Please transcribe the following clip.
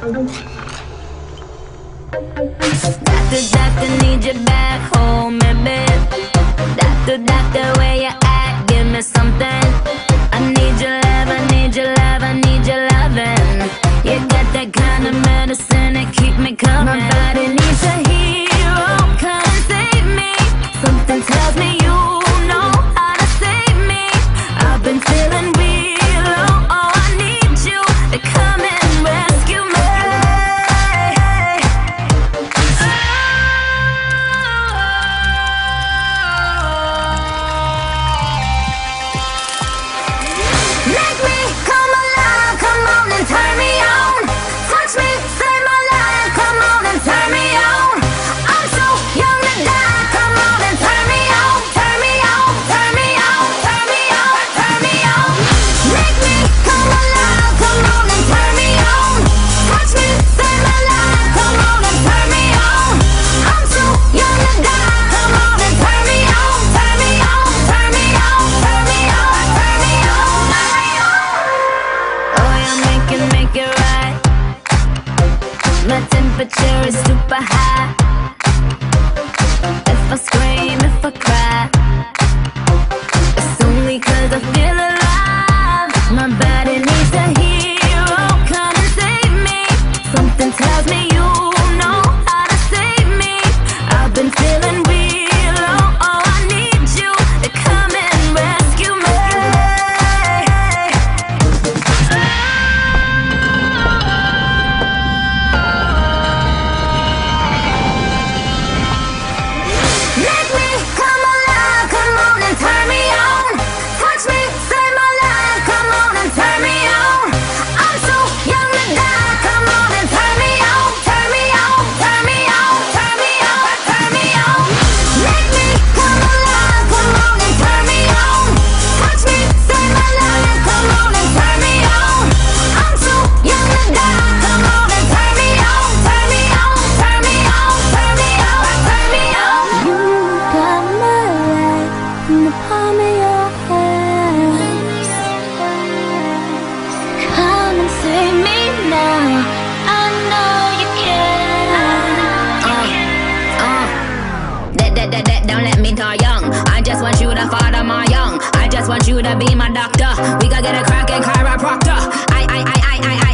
Doctor, need you back home, baby. Doctor, where you at? Give me something. I need your love, I need your love, I need your loving. You got that kind of medicine that keep me coming. My body needs a hero, come and save me. Something tells me you know how to save me. I've been feeling real low, oh, I need you to come and rescue me. Make me come alive, come on and turn me on. Touch me, save my life, come on and turn me on. I'm so young to die, come on and turn me on. Turn me on, turn me on, turn me on, turn me on. Make me come alive, come on and turn me on. Touch me, save my life, come on and turn me on. I'm so young to die, come on and turn me on. Turn me on, turn me on, turn me on, turn me on. Oh, yeah, make it right. My temperature is super high. If I scream, if I cry, it's only 'cause I feel alive. My body needs a hero, come and save me. Something tells me you know how to save me. I've been feeling real low, oh, I need you to come and rescue me. Make me come alive, come on and turn me on. Touch me, save my life, come on and turn me on. I'm so young to die, come on and turn me on. Turn me on, turn me on, turn me on, turn me on. Make me come alive, come on and turn me on. Touch me, save my life, come on and turn me on. I'm so young to die, come on and turn me on. Turn me on, turn me on, turn me on, turn me on. You got my life in the palm of your hand. Come and save me now. I know you can. Don't let me die young. I just want you to father my young. I just want you to be my doctor. We gotta get a cracking chiropractor. I